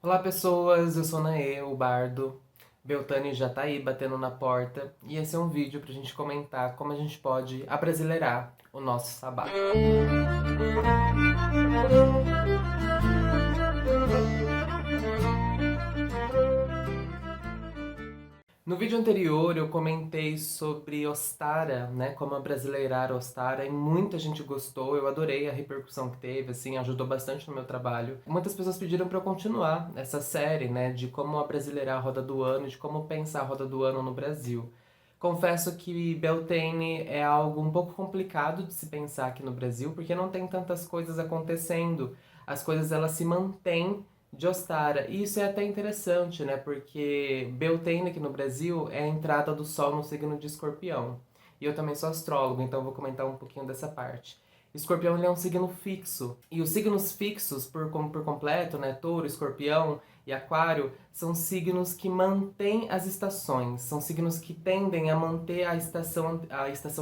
Olá pessoas, eu sou Naê, o Bardo. Beltane já tá aí batendo na porta e esse é um vídeo pra gente comentar como a gente pode abrasileirar o nosso sabá. No vídeo anterior eu comentei sobre Ostara, né, como abrasileirar Ostara, e muita gente gostou, eu adorei a repercussão que teve, assim, ajudou bastante no meu trabalho. Muitas pessoas pediram para eu continuar essa série, né, de como abrasileirar a Roda do Ano, de como pensar a Roda do Ano no Brasil. Confesso que Beltane é algo um pouco complicado de se pensar aqui no Brasil, porque não tem tantas coisas acontecendo. As coisas elas se mantêm de Ostara. E isso é até interessante, né? Porque Beltane aqui no Brasil é a entrada do Sol no signo de Escorpião. E eu também sou astrólogo, então eu vou comentar um pouquinho dessa parte. Escorpião ele é um signo fixo. E os signos fixos, por completo, né? Touro, Escorpião e Aquário, são signos que mantêm as estações. São signos que tendem a manter a estação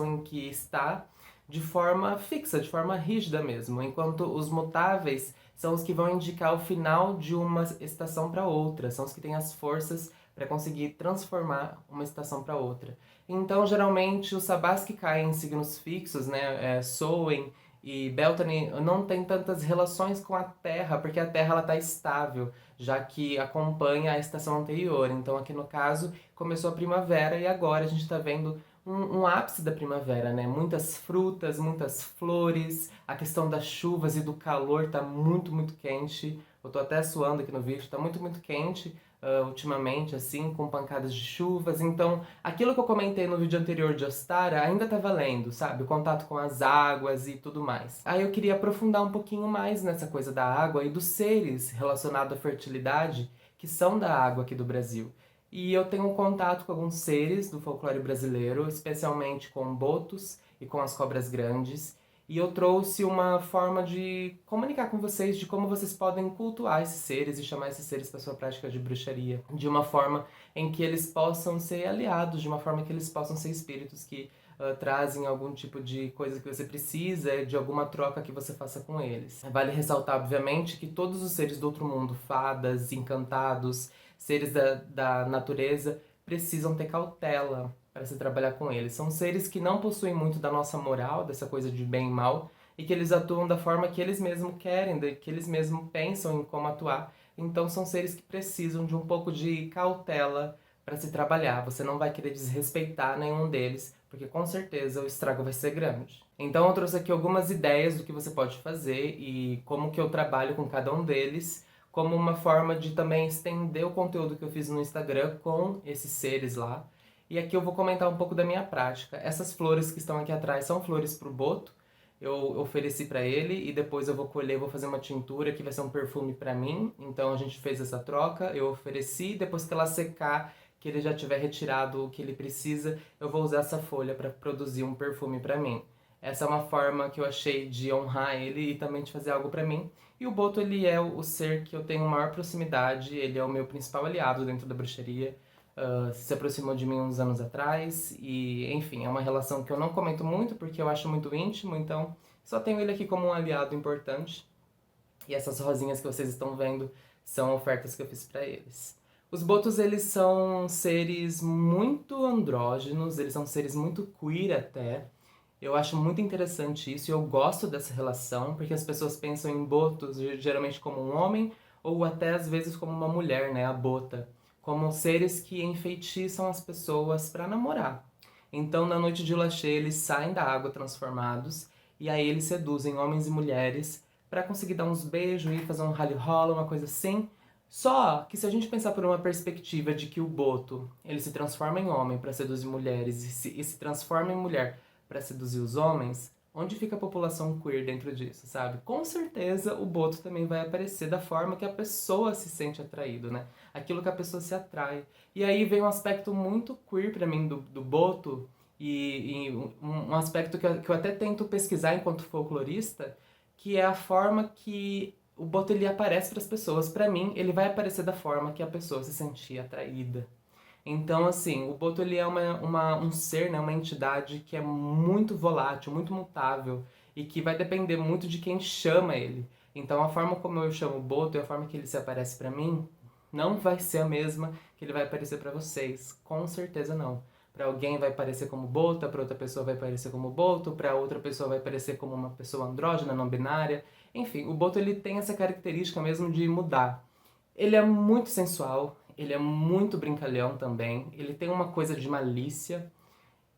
em que está de forma fixa, de forma rígida mesmo. Enquanto os mutáveis são os que vão indicar o final de uma estação para outra, são os que têm as forças para conseguir transformar uma estação para outra. Então, geralmente, os sabás que caem em signos fixos, né, Soen e Beltane, não tem tantas relações com a Terra, porque a Terra está estável, já que acompanha a estação anterior. Então, aqui no caso, começou a primavera e agora a gente está vendo um ápice da primavera, né? Muitas frutas, muitas flores, a questão das chuvas e do calor tá muito quente. Eu tô até suando aqui no vídeo, tá muito quente ultimamente, assim, com pancadas de chuvas. Então, aquilo que eu comentei no vídeo anterior de Ostara ainda tá valendo, sabe? O contato com as águas e tudo mais. Aí eu queria aprofundar um pouquinho mais nessa coisa da água e dos seres relacionados à fertilidade que são da água aqui do Brasil. E eu tenho um contato com alguns seres do folclore brasileiro, especialmente com botos e com as cobras grandes. E eu trouxe uma forma de comunicar com vocês de como vocês podem cultuar esses seres e chamar esses seres para sua prática de bruxaria. De uma forma em que eles possam ser aliados, de uma forma que eles possam ser espíritos que trazem algum tipo de coisa que você precisa, de alguma troca que você faça com eles. Vale ressaltar, obviamente, que todos os seres do outro mundo, fadas, encantados, seres da natureza, precisam ter cautela para se trabalhar com eles. São seres que não possuem muito da nossa moral, dessa coisa de bem e mal, e que eles atuam da forma que eles mesmos querem, que eles mesmos pensam em como atuar. Então são seres que precisam de um pouco de cautela para se trabalhar. Você não vai querer desrespeitar nenhum deles, porque com certeza o estrago vai ser grande. Então eu trouxe aqui algumas ideias do que você pode fazer e como que eu trabalho com cada um deles, como uma forma de também estender o conteúdo que eu fiz no Instagram com esses seres lá. E aqui eu vou comentar um pouco da minha prática. Essas flores que estão aqui atrás são flores pro Boto. Eu ofereci para ele e depois eu vou colher, vou fazer uma tintura que vai ser um perfume para mim. Então a gente fez essa troca, eu ofereci, depois que ela secar, que ele já tiver retirado o que ele precisa, eu vou usar essa folha para produzir um perfume para mim. Essa é uma forma que eu achei de honrar ele e também de fazer algo para mim. E o Boto, ele é o ser que eu tenho maior proximidade, ele é o meu principal aliado dentro da bruxaria. Se aproximou de mim uns anos atrás e, enfim, é uma relação que eu não comento muito porque eu acho muito íntimo, então só tenho ele aqui como um aliado importante. E essas rosinhas que vocês estão vendo são ofertas que eu fiz para eles. Os botos, eles são seres muito andrógenos, eles são seres muito queer até. Eu acho muito interessante isso e eu gosto dessa relação, porque as pessoas pensam em botos geralmente como um homem ou até às vezes como uma mulher, né, a bota, como seres que enfeitiçam as pessoas para namorar. Então, na noite de lua cheia, eles saem da água transformados e aí eles seduzem homens e mulheres para conseguir dar uns beijos e fazer um rally rola, uma coisa assim. Só que se a gente pensar por uma perspectiva de que o boto, ele se transforma em homem para seduzir mulheres e se transforma em mulher para seduzir os homens, onde fica a população queer dentro disso, sabe? Com certeza o boto também vai aparecer da forma que a pessoa se sente atraído, né? Aquilo que a pessoa se atrai. E aí vem um aspecto muito queer para mim do boto e um aspecto que eu até tento pesquisar enquanto folclorista, que é a forma que o boto ele aparece para as pessoas. Para mim, ele vai aparecer da forma que a pessoa se sentia atraída. Então, assim, o Boto ele é um ser, né, uma entidade que é muito volátil, muito mutável e que vai depender muito de quem chama ele. Então a forma como eu chamo o Boto e a forma que ele se aparece pra mim não vai ser a mesma que ele vai aparecer pra vocês. Com certeza não. Pra alguém vai parecer como Boto, pra outra pessoa vai parecer como Boto, pra outra pessoa vai parecer como uma pessoa andrógena, não binária. Enfim, o Boto ele tem essa característica mesmo de mudar. Ele é muito sensual, ele é muito brincalhão também, ele tem uma coisa de malícia.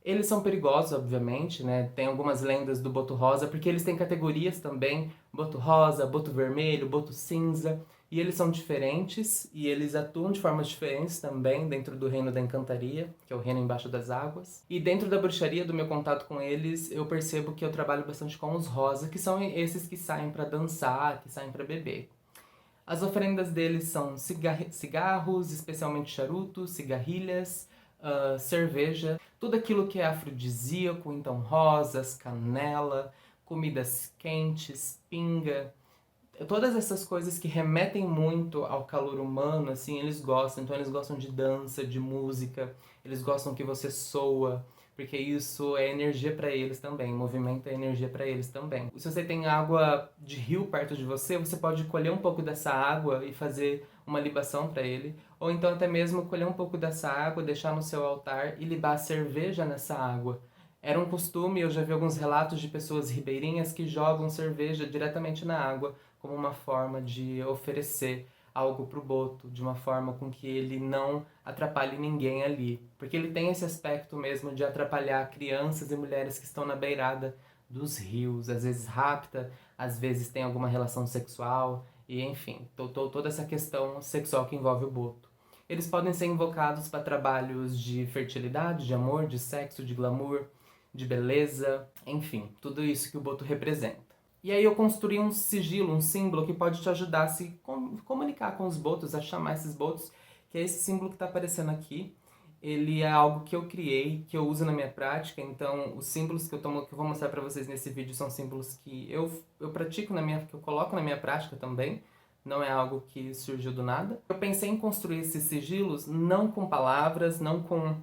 Eles são perigosos, obviamente, né? Tem algumas lendas do boto rosa, porque eles têm categorias também, boto rosa, boto vermelho, boto cinza, e eles são diferentes e eles atuam de formas diferentes também dentro do reino da encantaria, que é o reino embaixo das águas. E dentro da bruxaria, do meu contato com eles, eu percebo que eu trabalho bastante com os rosa, que são esses que saem para dançar, que saem para beber. As oferendas deles são cigarros, especialmente charutos, cigarrilhas, cerveja, tudo aquilo que é afrodisíaco, então rosas, canela, comidas quentes, pinga, todas essas coisas que remetem muito ao calor humano, assim, eles gostam. Então eles gostam de dança, de música, eles gostam que você soa, porque isso é energia para eles também, movimento é energia para eles também. Se você tem água de rio perto de você, você pode colher um pouco dessa água e fazer uma libação para ele, ou então até mesmo colher um pouco dessa água, deixar no seu altar e libar a cerveja nessa água. Era um costume, eu já vi alguns relatos de pessoas ribeirinhas que jogam cerveja diretamente na água como uma forma de oferecer algo pro boto, de uma forma com que ele não atrapalhe ninguém ali. Porque ele tem esse aspecto mesmo de atrapalhar crianças e mulheres que estão na beirada dos rios, às vezes rapta, às vezes tem alguma relação sexual, e enfim, toda essa questão sexual que envolve o boto. Eles podem ser invocados para trabalhos de fertilidade, de amor, de sexo, de glamour, de beleza, enfim, tudo isso que o boto representa. E aí eu construí um sigilo, um símbolo que pode te ajudar a se comunicar com os botos, a chamar esses botos, que é esse símbolo que está aparecendo aqui. Ele é algo que eu criei, que eu uso na minha prática, então os símbolos que eu vou mostrar para vocês nesse vídeo são símbolos que eu pratico que eu coloco na minha prática também, não é algo que surgiu do nada. Eu pensei em construir esses sigilos não com palavras, não com,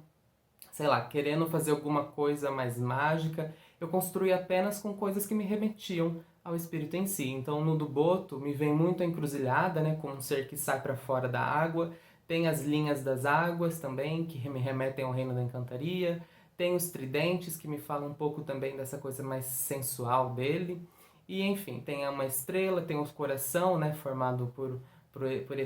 sei lá, querendo fazer alguma coisa mais mágica. Eu construí apenas com coisas que me remetiam ao espírito em si. Então, no do boto me vem muito a encruzilhada, né, com um ser que sai para fora da água. Tem as linhas das águas também, que me remetem ao reino da encantaria. Tem os tridentes, que me falam um pouco também dessa coisa mais sensual dele. E, enfim, tem uma estrela, tem o coração, né, formado por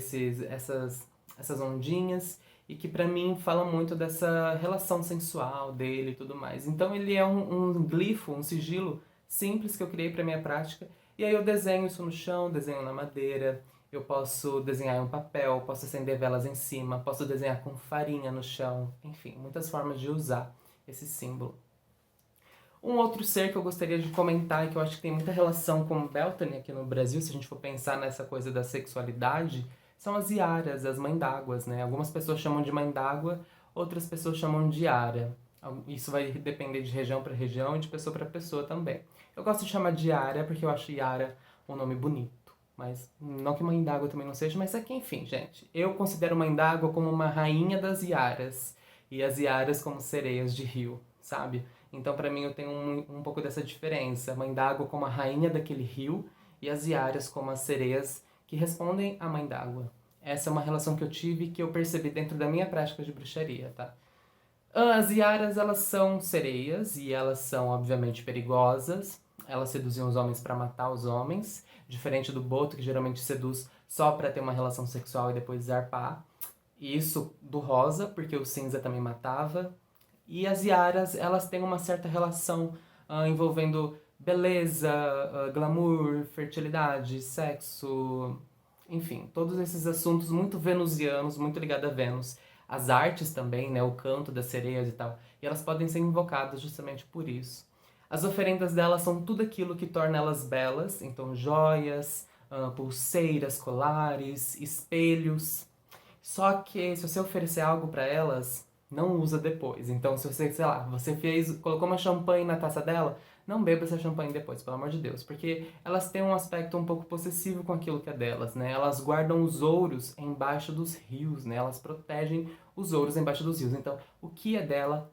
essas ondinhas e que pra mim fala muito dessa relação sensual dele e tudo mais. Então ele é um glifo, um sigilo simples que eu criei pra minha prática, e aí eu desenho isso no chão, desenho na madeira, eu posso desenhar em um papel, posso acender velas em cima, posso desenhar com farinha no chão, enfim, muitas formas de usar esse símbolo. Um outro ser que eu gostaria de comentar e que eu acho que tem muita relação com Beltane aqui no Brasil, se a gente for pensar nessa coisa da sexualidade, são as iaras, as mãe-d'águas, né? Algumas pessoas chamam de mãe d'água, outras pessoas chamam de ara. Isso vai depender de região para região e de pessoa para pessoa também. Eu gosto de chamar de Yara porque eu acho Yara um nome bonito. Mas não que mãe d'água também não seja, mas é que enfim, gente. Eu considero mãe d'água como uma rainha das iaras. E as iaras como sereias de rio, sabe? Então pra mim eu tenho um pouco dessa diferença. Mãe d'água como a rainha daquele rio e as iaras como as sereias que respondem à mãe d'água. Essa é uma relação que eu tive e que eu percebi dentro da minha prática de bruxaria, tá? As iaras, elas são sereias e elas são, obviamente, perigosas. Elas seduziam os homens para matar os homens, diferente do boto, que geralmente seduz só para ter uma relação sexual e depois zarpar. E isso do rosa, porque o cinza também matava. E as iaras, elas têm uma certa relação envolvendo beleza, glamour, fertilidade, sexo, enfim, todos esses assuntos muito venusianos, muito ligados a Vênus. As artes também, né, o canto das sereias e tal. E elas podem ser invocadas justamente por isso. As oferendas delas são tudo aquilo que torna elas belas, então joias, pulseiras, colares, espelhos. Só que se você oferecer algo para elas, não usa depois. Então se você, sei lá, você colocou uma champanhe na taça dela, não beba essa champanhe depois, pelo amor de Deus, porque elas têm um aspecto um pouco possessivo com aquilo que é delas, né? Elas guardam os ouros embaixo dos rios, né? Elas protegem os ouros embaixo dos rios. Então, o que é dela,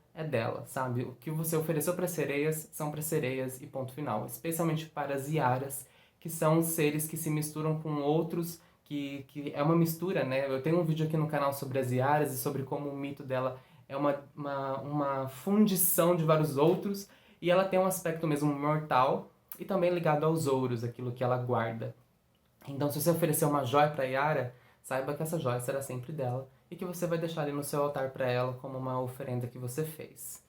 sabe? O que você ofereceu para sereias são para sereias e ponto final, especialmente para as iaras, que são seres que se misturam com outros, que é uma mistura, né? Eu tenho um vídeo aqui no canal sobre as Iaras e sobre como o mito dela é uma fundição de vários outros, e ela tem um aspecto mesmo mortal e também ligado aos ouros, aquilo que ela guarda. Então, se você oferecer uma joia para Yara, saiba que essa joia será sempre dela e que você vai deixar ali no seu altar para ela como uma oferenda que você fez.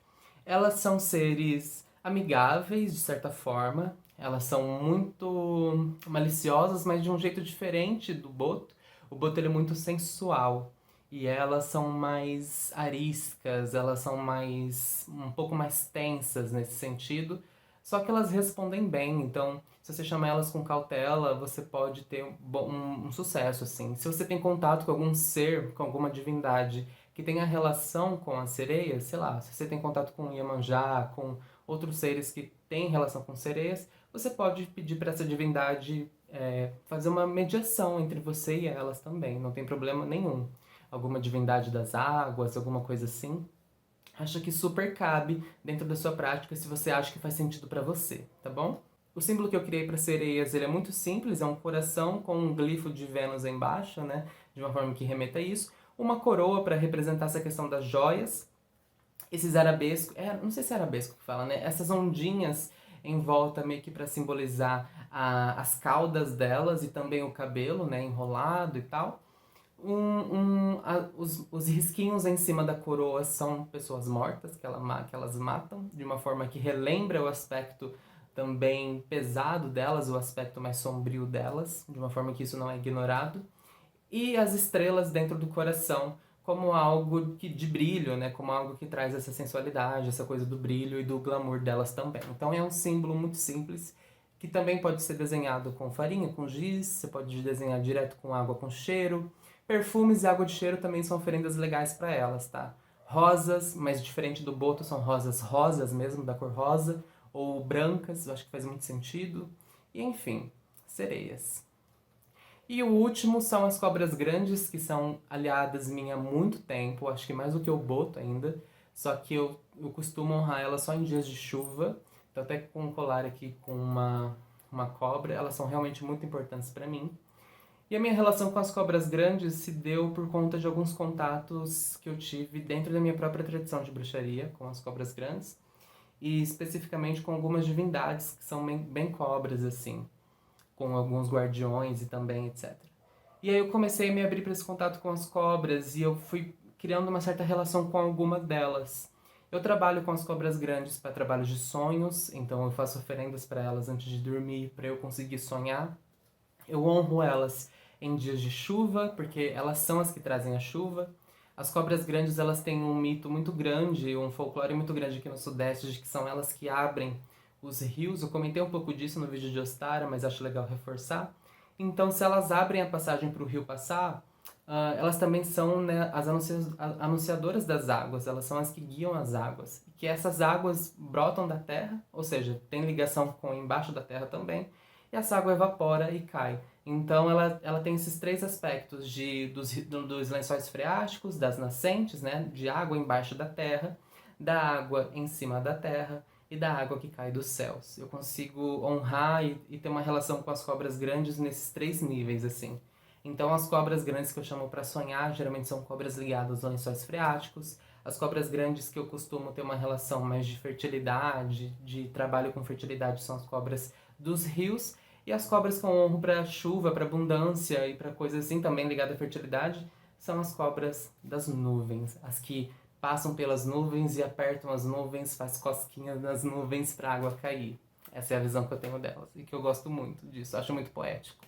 Elas são seres amigáveis, de certa forma. Elas são muito maliciosas, mas de um jeito diferente do Boto. O Boto ele é muito sensual. E elas são mais ariscas, elas são um pouco mais tensas nesse sentido. Só que elas respondem bem, então se você chamar elas com cautela, você pode ter um sucesso, assim. Se você tem contato com algum ser, com alguma divindade que tenha relação com as sereias, sei lá, se você tem contato com Iemanjá, com outros seres que têm relação com sereias, você pode pedir para essa divindade fazer uma mediação entre você e elas também, não tem problema nenhum. Alguma divindade das águas, alguma coisa assim. Acho que super cabe dentro da sua prática se você acha que faz sentido para você, tá bom? O símbolo que eu criei para sereias, ele é muito simples, é um coração com um glifo de Vênus embaixo, né? De uma forma que remeta a isso. Uma coroa para representar essa questão das joias. Esses arabescos, não sei se é arabesco que fala, né? Essas ondinhas em volta meio que para simbolizar as caudas delas e também o cabelo, né? Enrolado e tal. Os risquinhos em cima da coroa são pessoas mortas que elas matam, de uma forma que relembra o aspecto também pesado delas, o aspecto mais sombrio delas, de uma forma que isso não é ignorado. E as estrelas dentro do coração como algo de brilho, né? Como algo que traz essa sensualidade, essa coisa do brilho e do glamour delas também. Então é um símbolo muito simples, que também pode ser desenhado com farinha, com giz, você pode desenhar direto com água com cheiro. Perfumes e água de cheiro também são oferendas legais para elas, tá? Rosas, mas diferente do boto, são rosas rosas mesmo, da cor rosa, ou brancas, eu acho que faz muito sentido. E enfim, sereias. E o último são as cobras grandes, que são aliadas minhas há muito tempo, acho que mais do que o boto ainda. Só que eu costumo honrar elas só em dias de chuva. Tô até com um colar aqui com uma cobra, elas são realmente muito importantes para mim. E a minha relação com as cobras grandes se deu por conta de alguns contatos que eu tive dentro da minha própria tradição de bruxaria com as cobras grandes. E especificamente com algumas divindades que são bem cobras, assim, com alguns guardiões e também etc. E aí eu comecei a me abrir para esse contato com as cobras e eu fui criando uma certa relação com algumas delas. Eu trabalho com as cobras grandes para trabalhos de sonhos, então eu faço oferendas para elas antes de dormir, para eu conseguir sonhar. Eu honro elas em dias de chuva, porque elas são as que trazem a chuva. As cobras grandes, elas têm um mito muito grande, um folclore muito grande aqui no Sudeste, de que são elas que abrem os rios. Eu comentei um pouco disso no vídeo de Ostara, mas acho legal reforçar. Então, se elas abrem a passagem para o rio passar, elas também são, né, as anunciadoras das águas, elas são as que guiam as águas. Que essas águas brotam da terra, ou seja, tem ligação com embaixo da terra também, e essa água evapora e cai. Então ela tem esses três aspectos dos lençóis freáticos, das nascentes, né, de água embaixo da terra, da água em cima da terra e da água que cai dos céus. Eu consigo honrar e ter uma relação com as cobras grandes nesses três níveis, assim. Então as cobras grandes que eu chamo para sonhar, geralmente são cobras ligadas aos lençóis freáticos. As cobras grandes que eu costumo ter uma relação mais de fertilidade, de trabalho com fertilidade, são as cobras dos rios. E as cobras que eu honro para chuva, para abundância e para coisas assim também ligadas à fertilidade, são as cobras das nuvens, as que passam pelas nuvens e apertam as nuvens, faz cosquinhas nas nuvens para a água cair. Essa é a visão que eu tenho delas e que eu gosto muito disso, acho muito poético.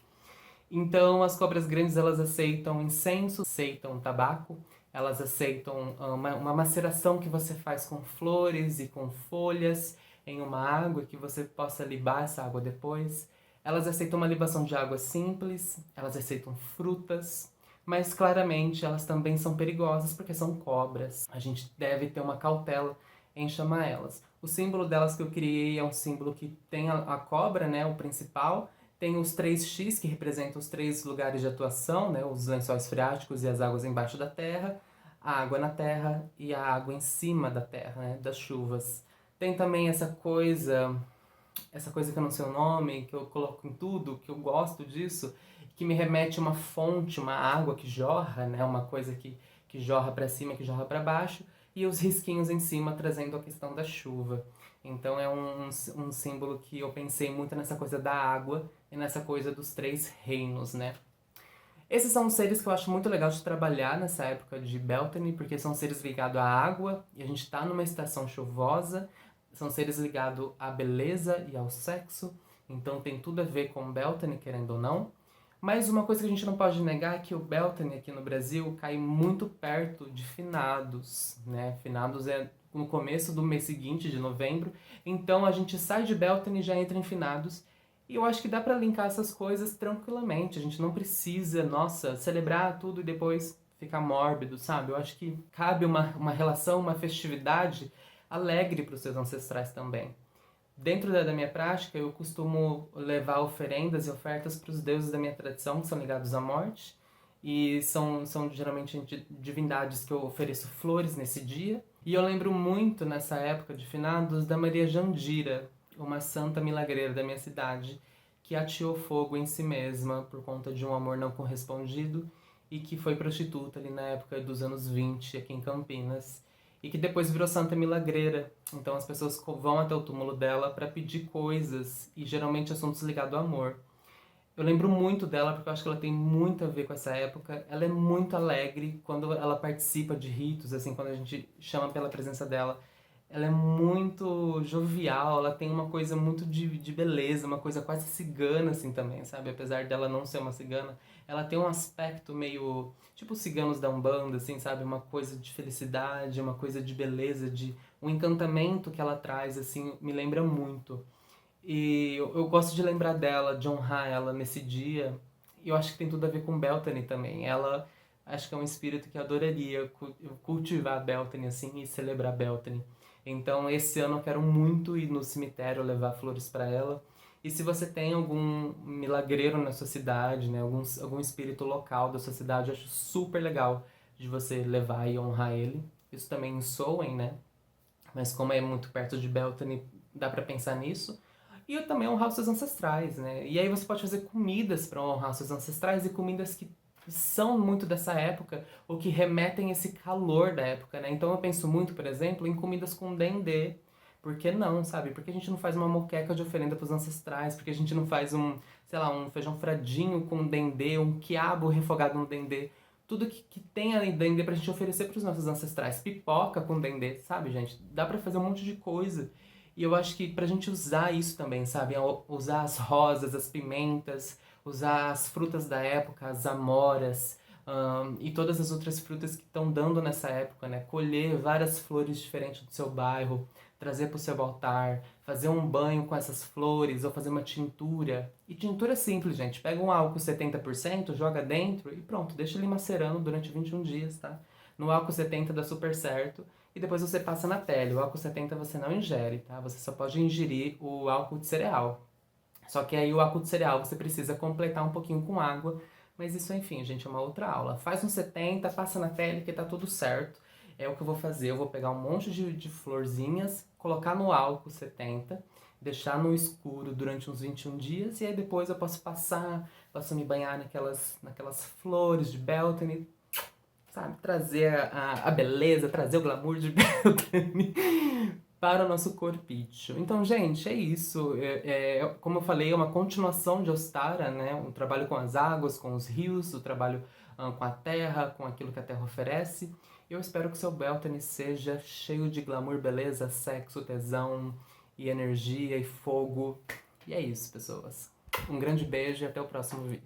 Então, as cobras grandes, elas aceitam incenso, aceitam tabaco, elas aceitam uma maceração que você faz com flores e com folhas em uma água que você possa libar essa água depois. Elas aceitam uma libação de água simples, elas aceitam frutas, mas claramente elas também são perigosas porque são cobras. A gente deve ter uma cautela em chamar elas. O símbolo delas que eu criei é um símbolo que tem a cobra, né, o principal, tem os 3x, que representam os 3 lugares de atuação, né, os lençóis freáticos e as águas embaixo da terra, a água na terra e a água em cima da terra, né, das chuvas. Tem também essa coisa essa coisa que eu não sei o nome, que eu coloco em tudo, que eu gosto disso, que me remete a uma fonte, uma água que jorra, né? Uma coisa que jorra para cima, que jorra para baixo, e os risquinhos em cima trazendo a questão da chuva. Então é um símbolo que eu pensei muito nessa coisa da água e nessa coisa dos três reinos, né? Esses são seres que eu acho muito legal de trabalhar nessa época de Beltane, porque são seres ligados à água, e a gente está numa estação chuvosa, são seres ligados à beleza e ao sexo, então tem tudo a ver com Beltane, querendo ou não. Mas uma coisa que a gente não pode negar é que o Beltane aqui no Brasil cai muito perto de Finados, né? Finados é no começo do mês seguinte, de novembro, então a gente sai de Beltane e já entra em Finados, e eu acho que dá pra linkar essas coisas tranquilamente. A gente não precisa, nossa, celebrar tudo e depois ficar mórbido, sabe? Eu acho que cabe uma relação, uma festividade alegre para os seus ancestrais também. Dentro da minha prática, eu costumo levar oferendas e ofertas para os deuses da minha tradição, que são ligados à morte. E são geralmente divindades que eu ofereço flores nesse dia. E eu lembro muito, nessa época de finados, da Maria Jandira, uma santa milagreira da minha cidade, que ateou fogo em si mesma por conta de um amor não correspondido e que foi prostituta ali na época dos anos 20 aqui em Campinas e que depois virou santa milagreira. Então as pessoas vão até o túmulo dela para pedir coisas e geralmente assuntos ligados ao amor. Eu lembro muito dela porque eu acho que ela tem muito a ver com essa época. Ela é muito alegre quando ela participa de ritos, assim, quando a gente chama pela presença dela. Ela é muito jovial, ela tem uma coisa muito de beleza, uma coisa quase cigana, assim, também, sabe? Apesar dela não ser uma cigana, ela tem um aspecto meio tipo os ciganos da Umbanda, assim, sabe? Uma coisa de felicidade, uma coisa de beleza, de um encantamento que ela traz, assim, me lembra muito. E eu gosto de lembrar dela, de honrar ela nesse dia. E eu acho que tem tudo a ver com Beltane também. Ela acho que é um espírito que adoraria cultivar Beltane assim e celebrar Beltane. Então esse ano eu quero muito ir no cemitério levar flores para ela. E se você tem algum milagreiro na sua cidade, né, algum espírito local da sua cidade, eu acho super legal de você levar e honrar ele. Isso também em Soen, né? Mas como é muito perto de Beltane, dá para pensar nisso. E também honrar os seus ancestrais, né? E aí você pode fazer comidas para honrar os seus ancestrais e comidas que são muito dessa época ou que remetem esse calor da época, né? Então eu penso muito, por exemplo, em comidas com dendê. Por que não, sabe? Por que a gente não faz uma moqueca de oferenda para os ancestrais? Por que a gente não faz um, sei lá, um feijão fradinho com dendê, um quiabo refogado no dendê? Tudo que tem ali dendê pra gente oferecer pros nossos ancestrais. Pipoca com dendê, sabe, gente? Dá pra fazer um monte de coisa. E eu acho que pra gente usar isso também, sabe? Usar as rosas, as pimentas, usar as frutas da época, as amoras, e todas as outras frutas que estão dando nessa época, né? Colher várias flores diferentes do seu bairro, trazer para o seu altar, fazer um banho com essas flores ou fazer uma tintura. E tintura é simples, gente. Pega um álcool 70%, joga dentro e pronto, deixa ele macerando durante 21 dias, tá? No álcool 70 dá super certo e depois você passa na pele. O álcool 70 você não ingere, tá? Você só pode ingerir o álcool de cereal. Só que aí o álcool de cereal você precisa completar um pouquinho com água, mas isso, enfim, gente, é uma outra aula. Faz um 70, passa na pele que tá tudo certo. É o que eu vou fazer. Eu vou pegar um monte de florzinhas, colocar no álcool 70, deixar no escuro durante uns 21 dias e aí depois eu posso me banhar naquelas flores de Beltane, sabe? Trazer a beleza, trazer o glamour de Beltane para o nosso corpício. Então, gente, é isso. Como eu falei, é uma continuação de Ostara, né? Um trabalho com as águas, com os rios, o trabalho com a terra, com aquilo que a terra oferece. Eu espero que o seu Beltane seja cheio de glamour, beleza, sexo, tesão e energia e fogo. E é isso, pessoas. Um grande beijo e até o próximo vídeo.